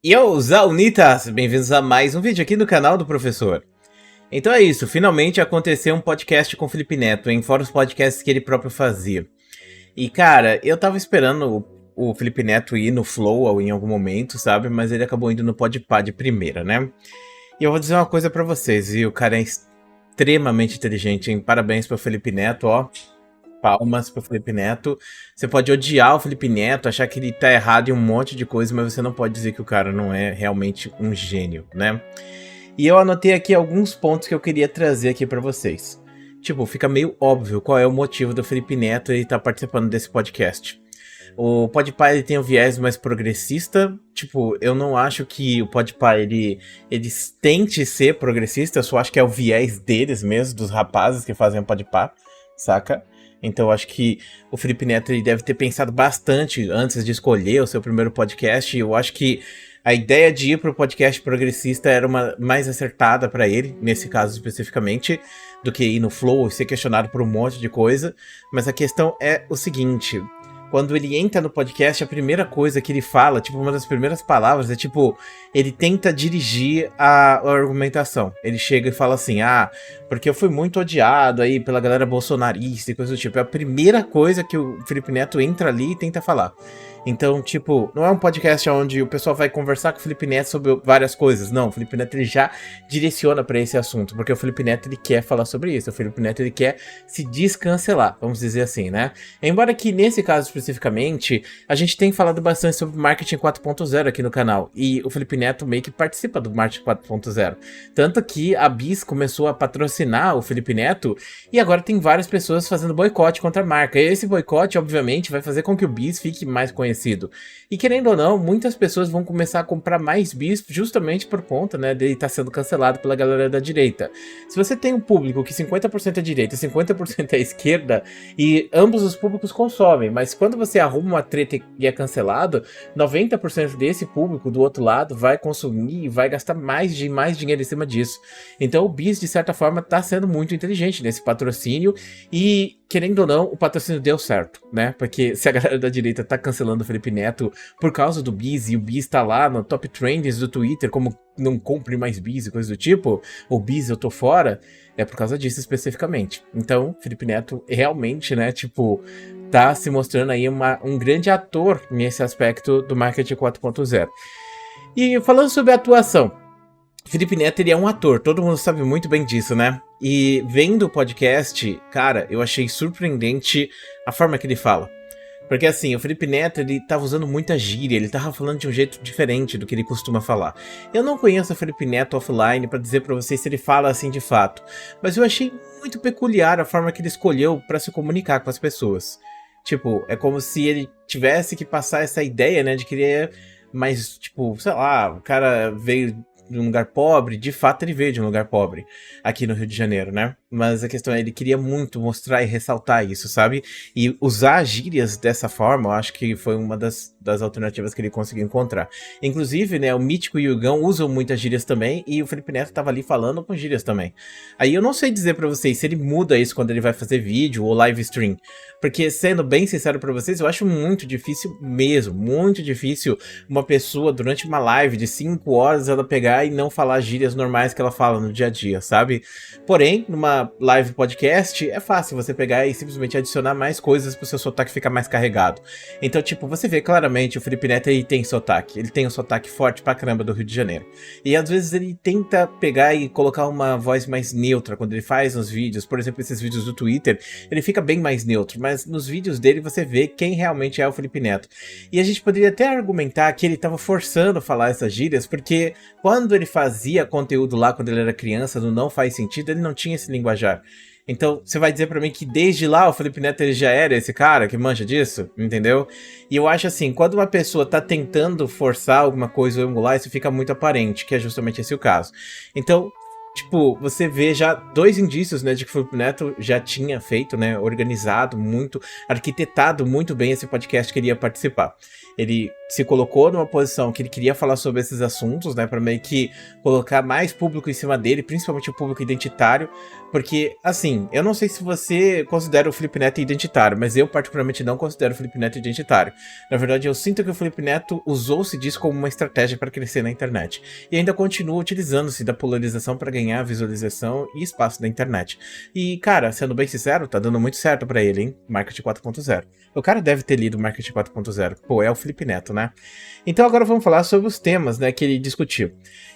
Yo, Zaunitas! Bem-vindos a mais um vídeo aqui no canal do professor. Então é isso, finalmente aconteceu um podcast com o Felipe Neto, fora os podcasts que ele próprio fazia. E cara, eu tava esperando o Felipe Neto ir no Flow ou em algum momento, sabe? Mas ele acabou indo no Podpah de primeira, né? E eu vou dizer uma coisa pra vocês, e o cara é extremamente inteligente, hein? Parabéns pro Felipe Neto, ó. Palmas pro Felipe Neto. Você pode odiar o Felipe Neto, achar que ele tá errado em um monte de coisa, mas você não pode dizer que o cara não é realmente um gênio, né? E eu anotei aqui alguns pontos que eu queria trazer aqui pra vocês. Tipo, fica meio óbvio qual é o motivo do Felipe Neto ele estar participando desse podcast. O Podpah ele tem um viés mais progressista. Tipo, eu não acho que o Podpah ele tente ser progressista, eu só acho que é o viés deles mesmo, dos rapazes que fazem o Podpah, saca? Então eu acho que o Felipe Neto ele deve ter pensado bastante antes de escolher o seu primeiro podcast. E eu acho que a ideia de ir para o podcast progressista era uma mais acertada para ele, nesse caso especificamente, do que ir no Flow e ser questionado por um monte de coisa. Mas a questão é o seguinte: quando ele entra no podcast, a primeira coisa que ele fala, tipo, uma das primeiras palavras é tipo, ele tenta dirigir a argumentação. Ele chega e fala assim, porque eu fui muito odiado aí pela galera bolsonarista e coisa do tipo. É a primeira coisa que o Felipe Neto entra ali e tenta falar. Então, tipo, não é um podcast onde o pessoal vai conversar com o Felipe Neto sobre várias coisas. Não, o Felipe Neto ele já direciona pra esse assunto, porque o Felipe Neto ele quer falar sobre isso. O Felipe Neto ele quer se descancelar, vamos dizer assim, né? Embora que nesse caso especificamente, a gente tem falado bastante sobre marketing 4.0 aqui no canal, e o Felipe Neto meio que participa do marketing 4.0. Tanto que a Bis começou a patrocinar o Felipe Neto, e agora tem várias pessoas fazendo boicote contra a marca. E esse boicote, obviamente, vai fazer com que o Bis fique mais conhecido. E querendo ou não, muitas pessoas vão começar a comprar mais bis justamente por conta, né, dele estar sendo cancelado pela galera da direita. Se você tem um público que 50% é direita e 50% é esquerda, e ambos os públicos consomem, mas quando você arruma uma treta e é cancelado, 90% desse público do outro lado vai consumir e vai gastar mais dinheiro em cima disso. Então o bis, de certa forma, tá sendo muito inteligente nesse patrocínio e, querendo ou não, o patrocínio deu certo, né? Porque se a galera da direita tá cancelando o Felipe Neto por causa do bis, e o bis tá lá no top trends do Twitter como não compre mais bis e coisa do tipo, ou bis eu tô fora, é por causa disso especificamente. Então, Felipe Neto realmente, né, tipo, tá se mostrando aí um grande ator nesse aspecto do marketing 4.0. E falando sobre a atuação, Felipe Neto, ele é um ator, todo mundo sabe muito bem disso, né? E vendo o podcast, cara, eu achei surpreendente a forma que ele fala. Porque assim, o Felipe Neto, ele tava usando muita gíria, ele tava falando de um jeito diferente do que ele costuma falar. Eu não conheço o Felipe Neto offline pra dizer pra vocês se ele fala assim de fato, mas eu achei muito peculiar a forma que ele escolheu pra se comunicar com as pessoas. Tipo, é como se ele tivesse que passar essa ideia, né, de querer mais, tipo, sei lá, o cara veio de um lugar pobre, de fato ele veio de um lugar pobre, aqui no Rio de Janeiro, né? Mas a questão é, ele queria muito mostrar e ressaltar isso, sabe? E usar gírias dessa forma, eu acho que foi uma das alternativas que ele conseguiu encontrar. Inclusive, né, o Mítico e o Igão usam muitas gírias também, e o Felipe Neto tava ali falando com gírias também. Aí eu não sei dizer pra vocês se ele muda isso quando ele vai fazer vídeo ou live stream, porque, sendo bem sincero pra vocês, eu acho muito difícil mesmo, muito difícil uma pessoa, durante uma live de 5 horas, ela pegar e não falar gírias normais que ela fala no dia a dia, sabe? Porém, numa live podcast, é fácil você pegar e simplesmente adicionar mais coisas pro seu sotaque ficar mais carregado. Então, tipo, você vê claramente o Felipe Neto, ele tem sotaque. Ele tem um sotaque forte pra caramba do Rio de Janeiro. E às vezes ele tenta pegar e colocar uma voz mais neutra quando ele faz nos vídeos. Por exemplo, esses vídeos do Twitter, ele fica bem mais neutro. Mas nos vídeos dele você vê quem realmente é o Felipe Neto. E a gente poderia até argumentar que ele tava forçando a falar essas gírias, porque quando ele fazia conteúdo lá, quando ele era criança, no Não Faz Sentido, ele não tinha esse linguajar. Então, você vai dizer pra mim que desde lá o Felipe Neto ele já era esse cara que manja disso? Entendeu? E eu acho assim, quando uma pessoa tá tentando forçar alguma coisa ou emular, isso fica muito aparente, que é justamente esse o caso. Então, tipo, você vê já 2 indícios, né, de que o Felipe Neto já tinha feito, né, organizado muito, arquitetado muito bem esse podcast que ele ia participar. Ele se colocou numa posição que ele queria falar sobre esses assuntos, né, pra meio que colocar mais público em cima dele, principalmente o público identitário, porque, assim, eu não sei se você considera o Felipe Neto identitário, mas eu particularmente não considero o Felipe Neto identitário. Na verdade, eu sinto que o Felipe Neto usou-se disso como uma estratégia para crescer na internet, e ainda continua utilizando-se da polarização para ganhar visualização e espaço na internet. E, cara, sendo bem sincero, tá dando muito certo pra ele, hein? Marketing 4.0. O cara deve ter lido Marketing 4.0. Pô, é o Felipe Neto, né? Então agora vamos falar sobre os temas, né, que ele discutiu.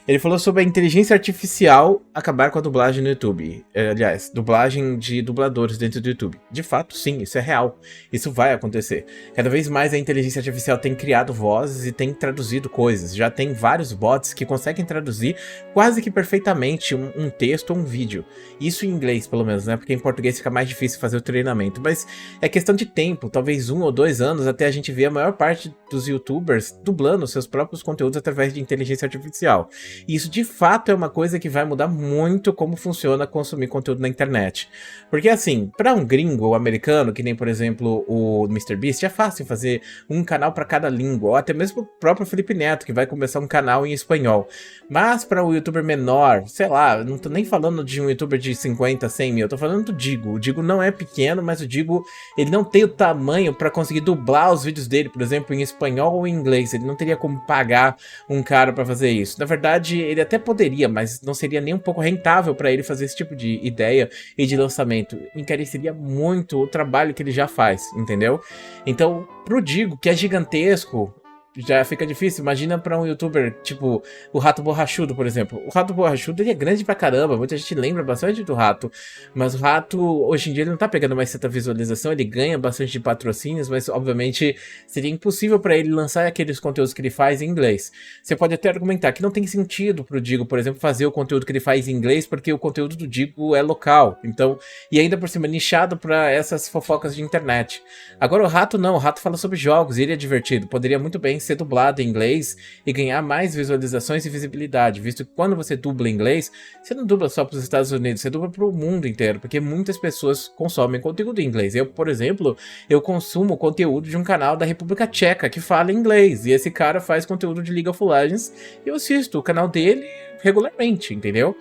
Ele falou sobre a inteligência artificial acabar com a dublagem no YouTube. Aliás, dublagem de dubladores dentro do YouTube. De fato, sim, isso é real. Isso vai acontecer. Cada vez mais a inteligência artificial tem criado vozes e tem traduzido coisas. Já tem vários bots que conseguem traduzir quase que perfeitamente um texto ou um vídeo. Isso em inglês, pelo menos, né? Porque em português fica mais difícil fazer o treinamento. Mas é questão de tempo, talvez 1 ou 2 anos, até a gente ver a maior parte dos YouTubers dublando seus próprios conteúdos através de inteligência artificial. E isso de fato é uma coisa que vai mudar muito como funciona consumir conteúdo na internet. Porque assim, para um gringo ou americano, que nem por exemplo o MrBeast, é fácil fazer um canal para cada língua, ou até mesmo o próprio Felipe Neto, que vai começar um canal em espanhol. Mas para um youtuber menor, sei lá, não tô nem falando de um youtuber de 50, 100 mil, tô falando do Digo. O Digo não é pequeno, mas o Digo, ele não tem o tamanho para conseguir dublar os vídeos dele, por exemplo, em espanhol ou em inglês. Ele não teria como pagar um cara para fazer isso. Na verdade, ele até poderia, mas não seria nem um pouco rentável para ele fazer esse tipo de ideia e de lançamento. Encareceria muito o trabalho que ele já faz, entendeu? Então, pro Digo, que é gigantesco, já fica difícil. Imagina pra um youtuber tipo o Rato Borrachudo, por exemplo. O Rato Borrachudo, ele é grande pra caramba, muita gente lembra bastante do Rato, mas o Rato, hoje em dia, ele não tá pegando mais tanta visualização, ele ganha bastante de patrocínios, mas obviamente seria impossível pra ele lançar aqueles conteúdos que ele faz em inglês. Você pode até argumentar que não tem sentido pro Digo, por exemplo, fazer o conteúdo que ele faz em inglês, porque o conteúdo do Digo é local, então, e ainda por cima nichado pra essas fofocas de internet. Agora o Rato não, o Rato fala sobre jogos e ele é divertido, poderia muito bem ser dublado em inglês e ganhar mais visualizações e visibilidade, visto que quando você dubla em inglês, você não dubla só para os Estados Unidos, você dubla para o mundo inteiro, porque muitas pessoas consomem conteúdo em inglês. Eu, por exemplo, eu consumo conteúdo de um canal da República Tcheca que fala inglês, e esse cara faz conteúdo de League of Legends, e eu assisto o canal dele regularmente, entendeu?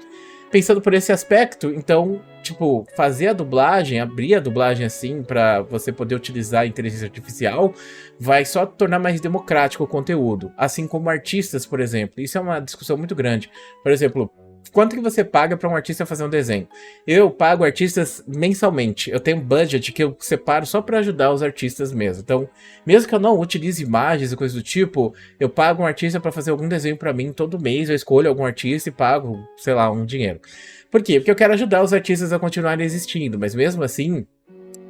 Pensando por esse aspecto, então, tipo, fazer a dublagem, abrir a dublagem assim pra você poder utilizar a inteligência artificial, vai só tornar mais democrático o conteúdo. Assim como artistas, por exemplo. Isso é uma discussão muito grande. Por exemplo, quanto que você paga para um artista fazer um desenho? Eu pago artistas mensalmente. Eu tenho um budget que eu separo só para ajudar os artistas mesmo. Então, mesmo que eu não utilize imagens e coisas do tipo, eu pago um artista para fazer algum desenho para mim todo mês. Eu escolho algum artista e pago, sei lá, um dinheiro. Por quê? Porque eu quero ajudar os artistas a continuarem existindo. Mas mesmo assim,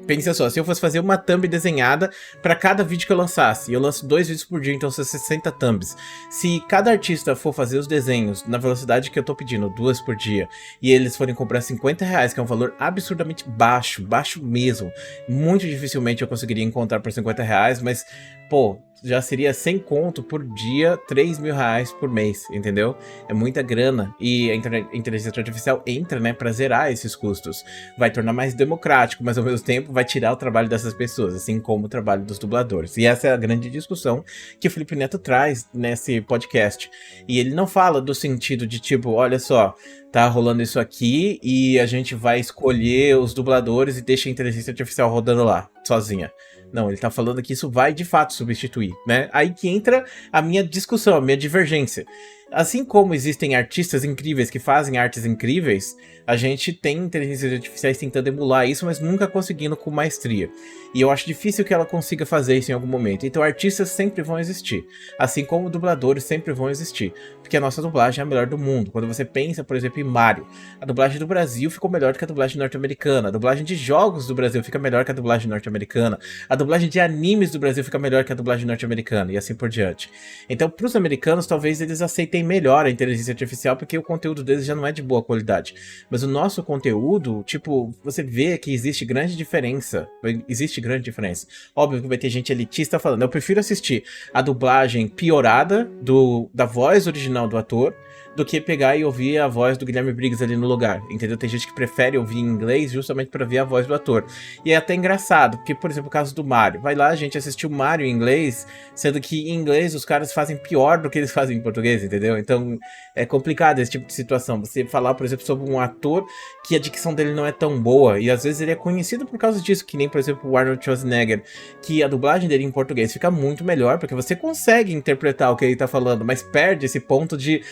pensa só, se eu fosse fazer uma thumb desenhada para cada vídeo que eu lançasse, eu lanço 2 vídeos por dia, então são 60 thumbs. Se cada artista for fazer os desenhos na velocidade que eu tô pedindo, 2 por dia, e eles forem comprar R$50, que é um valor absurdamente baixo, baixo mesmo, muito dificilmente eu conseguiria encontrar por R$50, mas, pô, já seria 100 conto por dia, R$3.000 por mês, entendeu? É muita grana, e a inteligência artificial entra, né, pra zerar esses custos. Vai tornar mais democrático, mas ao mesmo tempo vai tirar o trabalho dessas pessoas, assim como o trabalho dos dubladores. E essa é a grande discussão que o Felipe Neto traz nesse podcast. E ele não fala do sentido de tipo, olha só, tá rolando isso aqui e a gente vai escolher os dubladores e deixa a inteligência artificial rodando lá, sozinha. Não, ele tá falando que isso vai de fato substituir, né? Aí que entra a minha discussão, a minha divergência. Assim como existem artistas incríveis que fazem artes incríveis, a gente tem inteligências artificiais tentando emular isso, mas nunca conseguindo com maestria. E eu acho difícil que ela consiga fazer isso em algum momento. Então artistas sempre vão existir, assim como dubladores sempre vão existir, porque a nossa dublagem é a melhor do mundo. Quando você pensa, por exemplo, em Mario, a dublagem do Brasil ficou melhor do que a dublagem norte-americana, a dublagem de jogos do Brasil fica melhor que a dublagem norte-americana, a dublagem de animes do Brasil fica melhor que a dublagem norte-americana, e assim por diante. Então, para os americanos, talvez eles aceitem melhor a inteligência artificial, porque o conteúdo deles já não é de boa qualidade. Mas o nosso conteúdo, tipo, você vê que existe grande diferença. Existe grande diferença. Óbvio que vai ter gente elitista falando, eu prefiro assistir a dublagem piorada da voz original do ator, do que pegar e ouvir a voz do Guilherme Briggs ali no lugar, entendeu? Tem gente que prefere ouvir em inglês justamente pra ver a voz do ator. E é até engraçado, porque, por exemplo, o caso do Mario. Vai lá, a gente assistiu o Mario em inglês, sendo que em inglês os caras fazem pior do que eles fazem em português, entendeu? Então é complicado esse tipo de situação. Você falar, por exemplo, sobre um ator que a dicção dele não é tão boa, e às vezes ele é conhecido por causa disso, que nem, por exemplo, o Arnold Schwarzenegger, que a dublagem dele em português fica muito melhor, porque você consegue interpretar o que ele tá falando, mas perde esse ponto de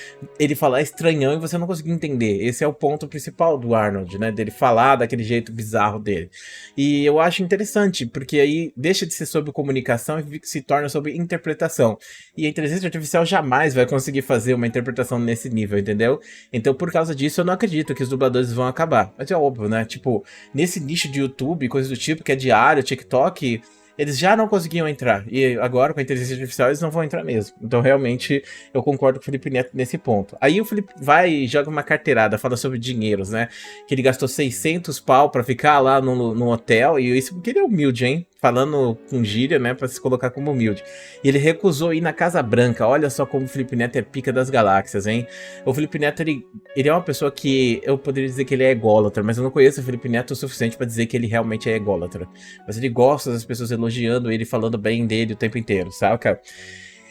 ele falar estranhão e você não conseguir entender. Esse é o ponto principal do Arnold, né? Dele falar daquele jeito bizarro dele. E eu acho interessante, porque aí deixa de ser sobre comunicação e se torna sobre interpretação. E a inteligência artificial jamais vai conseguir fazer uma interpretação nesse nível, entendeu? Então, por causa disso, eu não acredito que os dubladores vão acabar. Mas é óbvio, né? Tipo, nesse nicho de YouTube, coisa do tipo, que é diário, TikTok, eles já não conseguiam entrar. E agora, com a inteligência artificial, eles não vão entrar mesmo. Então, realmente, eu concordo com o Felipe Neto nesse ponto. Aí o Felipe vai e joga uma carteirada, fala sobre dinheiros, né? Que ele gastou 600 pau pra ficar lá no hotel. E isso porque ele é humilde, hein? Falando com gíria, né? Pra se colocar como humilde. E ele recusou ir na Casa Branca. Olha só como o Felipe Neto é pica das galáxias, hein? O Felipe Neto, ele é uma pessoa que eu poderia dizer que ele é ególatra, mas eu não conheço o Felipe Neto o suficiente pra dizer que ele realmente é ególatra. Mas ele gosta das pessoas elogiando ele, falando bem dele o tempo inteiro, saca?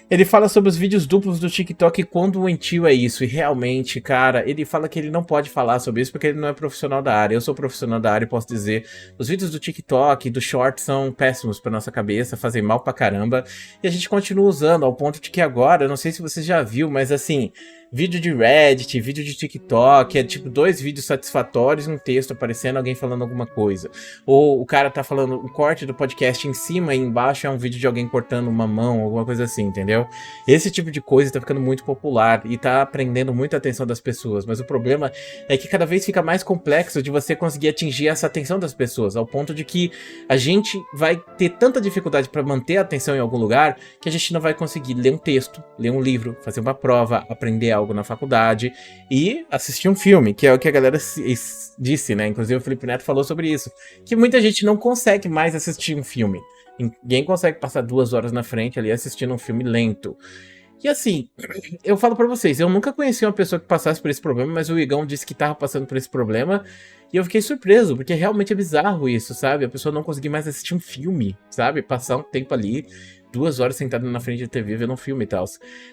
Ele fala sobre os vídeos duplos do TikTok e quão doentio é isso. E realmente, cara, ele fala que ele não pode falar sobre isso porque ele não é profissional da área. Eu sou profissional da área e posso dizer, os vídeos do TikTok, do Short, são péssimos pra nossa cabeça, fazem mal pra caramba. E a gente continua usando, ao ponto de que agora, eu não sei se você já viu, mas assim, vídeo de Reddit, vídeo de TikTok, é tipo 2 vídeos satisfatórios e um texto aparecendo, alguém falando alguma coisa. Ou o cara tá falando, o corte do podcast em cima e embaixo é um vídeo de alguém cortando uma mão, alguma coisa assim, entendeu? Esse tipo de coisa tá ficando muito popular e tá prendendo muita atenção das pessoas, mas o problema é que cada vez fica mais complexo de você conseguir atingir essa atenção das pessoas, ao ponto de que a gente vai ter tanta dificuldade para manter a atenção em algum lugar que a gente não vai conseguir ler um texto, ler um livro, fazer uma prova, aprender algo na faculdade e assistir um filme, que é o que a galera disse, né? Inclusive o Felipe Neto falou sobre isso, que muita gente não consegue mais assistir um filme. Ninguém consegue passar 2 horas na frente ali assistindo um filme lento. E assim, eu falo pra vocês, eu nunca conheci uma pessoa que passasse por esse problema, mas o Igão disse que tava passando por esse problema e eu fiquei surpreso, porque realmente é bizarro isso, sabe? A pessoa não conseguir mais assistir um filme, sabe? Passar um tempo ali, 2 horas sentado na frente da TV vendo um filme e tal.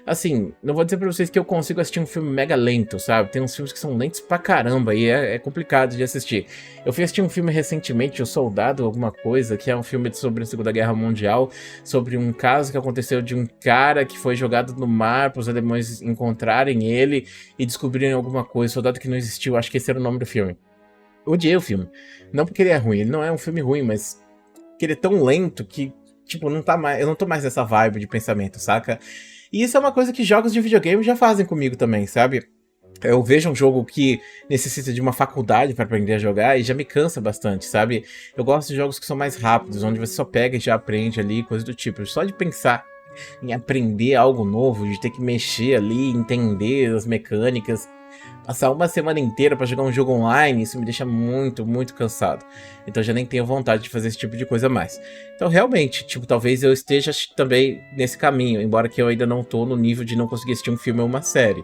Assim, não vou dizer pra vocês que eu consigo assistir um filme mega lento, sabe? Tem uns filmes que são lentos pra caramba e é complicado de assistir. Eu fui assistir um filme recentemente, O Soldado, alguma coisa, que é um filme sobre a Segunda Guerra Mundial, sobre um caso que aconteceu de um cara que foi jogado no mar para os alemães encontrarem ele e descobrirem alguma coisa, Soldado que não existiu, acho que esse era o nome do filme. Eu odiei o filme. Não porque ele é ruim, ele não é um filme ruim, mas que ele é tão lento que, tipo, não tá mais, eu não tô mais nessa vibe de pensamento, saca? E isso é uma coisa que jogos de videogame já fazem comigo também, sabe? Eu vejo um jogo que necessita de uma faculdade para aprender a jogar e já me cansa bastante, sabe? Eu gosto de jogos que são mais rápidos, onde você só pega e já aprende ali, coisa do tipo. Só de pensar em aprender algo novo, de ter que mexer ali, entender as mecânicas, passar uma semana inteira pra jogar um jogo online, isso me deixa muito, muito cansado. Então eu já nem tenho vontade de fazer esse tipo de coisa mais. Então realmente, tipo, talvez eu esteja também nesse caminho, embora que eu ainda não tô no nível de não conseguir assistir um filme ou uma série.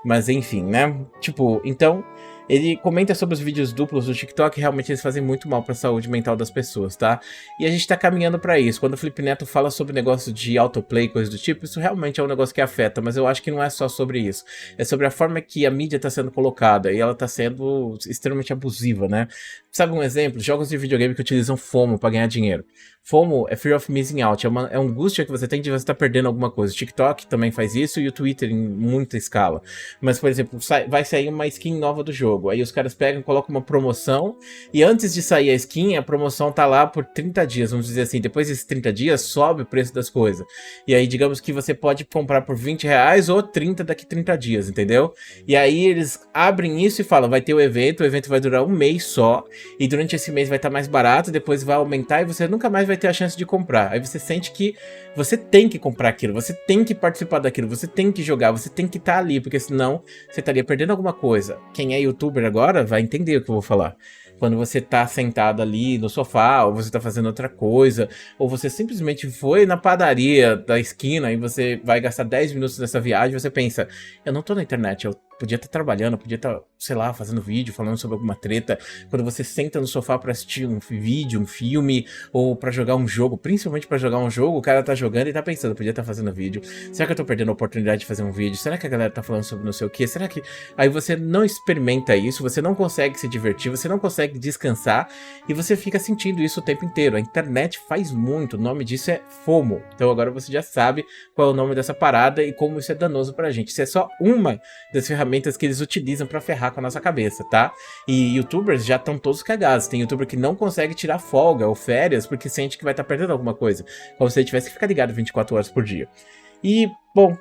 Mas enfim, né? Tipo, então ele comenta sobre os vídeos duplos do TikTok, realmente eles fazem muito mal pra saúde mental das pessoas, tá? E a gente tá caminhando pra isso. Quando o Felipe Neto fala sobre negócio de autoplay, coisa do tipo, isso realmente é um negócio que afeta, mas eu acho que não é só sobre isso. É sobre a forma que a mídia tá sendo colocada, e ela tá sendo extremamente abusiva, né? Sabe um exemplo? Jogos de videogame que utilizam FOMO pra ganhar dinheiro. FOMO é Fear of Missing Out, é uma angústia que você tem de você estar perdendo alguma coisa. O TikTok também faz isso e o Twitter em muita escala. Mas, por exemplo, vai sair uma skin nova do jogo. Aí os caras pegam e colocam uma promoção e antes de sair a skin, a promoção tá lá por 30 dias, vamos dizer assim. Depois desses 30 dias, sobe o preço das coisas. E aí, digamos que você pode comprar por R$20 ou 30 daqui 30 dias, entendeu? E aí eles abrem isso e falam, vai ter o evento vai durar um mês só. E durante esse mês vai estar mais barato, depois vai aumentar e você nunca mais vai ter a chance de comprar. Aí você sente que você tem que comprar aquilo, você tem que participar daquilo, você tem que jogar, você tem que estar ali, porque senão você estaria perdendo alguma coisa. Quem é youtuber agora vai entender o que eu vou falar. Quando você tá sentado ali no sofá, ou você tá fazendo outra coisa, ou você simplesmente foi na padaria da esquina e você vai gastar 10 minutos nessa viagem, você pensa, eu não tô na internet, eu podia estar trabalhando, podia estar, sei lá, fazendo vídeo, falando sobre alguma treta. Quando você senta no sofá pra assistir um vídeo, um filme, ou pra jogar um jogo, principalmente pra jogar um jogo, o cara tá jogando e tá pensando, podia estar fazendo vídeo. Será que eu tô perdendo a oportunidade de fazer um vídeo? Será que a galera tá falando sobre não sei o quê? Será que... Aí você não experimenta isso, você não consegue se divertir, você não consegue descansar, e você fica sentindo isso o tempo inteiro. A internet faz muito, o nome disso é FOMO. Então agora você já sabe qual é o nome dessa parada e como isso é danoso pra gente. Isso é só uma das ferramentas que eles utilizam pra ferrar com a nossa cabeça, tá? E youtubers já estão todos cagados. Tem youtuber que não consegue tirar folga ou férias porque sente que vai estar perdendo alguma coisa. Como se ele tivesse que ficar ligado 24 horas por dia. E, bom,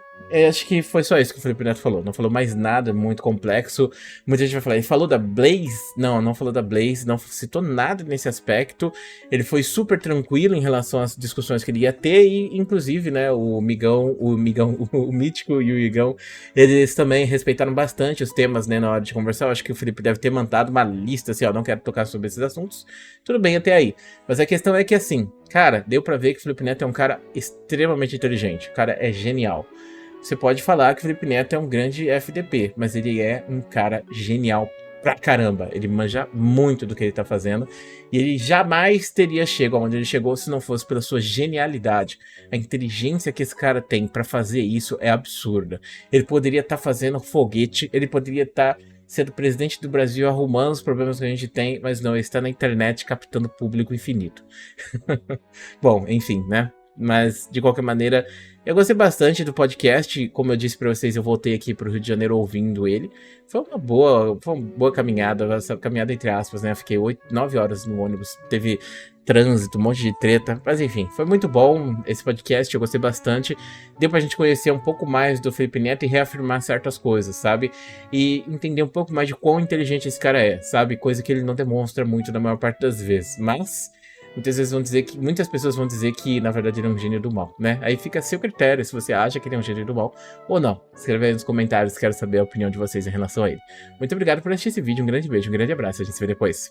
acho que foi só isso que o Felipe Neto falou. Não falou mais nada muito complexo. Muita gente vai falar, ele falou da Blaze? Não, não falou da Blaze, não citou nada nesse aspecto. Ele foi super tranquilo em relação às discussões que ele ia ter. E, inclusive, né, o Mítico e o Igão, eles também respeitaram bastante os temas, né, na hora de conversar. Eu acho que o Felipe deve ter mandado uma lista, assim, ó, não quero tocar sobre esses assuntos. Tudo bem até aí. Mas a questão é que, assim, cara, deu pra ver que o Felipe Neto é um cara extremamente inteligente. O cara é genial. Você pode falar que o Felipe Neto é um grande FDP, mas ele é um cara genial pra caramba. Ele manja muito do que ele tá fazendo. E ele jamais teria chegado onde ele chegou se não fosse pela sua genialidade. A inteligência que esse cara tem pra fazer isso é absurda. Ele poderia estar fazendo foguete, ele poderia estar sendo presidente do Brasil arrumando os problemas que a gente tem, mas não, ele está na internet captando público infinito. Bom, enfim, né? Mas, de qualquer maneira, eu gostei bastante do podcast. Como eu disse pra vocês, eu voltei aqui pro Rio de Janeiro ouvindo ele. Foi uma boa caminhada, essa caminhada entre aspas, né? Fiquei 9 horas no ônibus, teve trânsito, um monte de treta. Mas enfim, foi muito bom esse podcast, eu gostei bastante. Deu pra gente conhecer um pouco mais do Felipe Neto e reafirmar certas coisas, sabe? E entender um pouco mais de quão inteligente esse cara é, sabe? Coisa que ele não demonstra muito na maior parte das vezes. Mas... muitas pessoas vão dizer que, na verdade, ele é um gênio do mal, né? Aí fica a seu critério se você acha que ele é um gênio do mal ou não. Escreve aí nos comentários, quero saber a opinião de vocês em relação a ele. Muito obrigado por assistir esse vídeo, um grande beijo, um grande abraço, a gente se vê depois.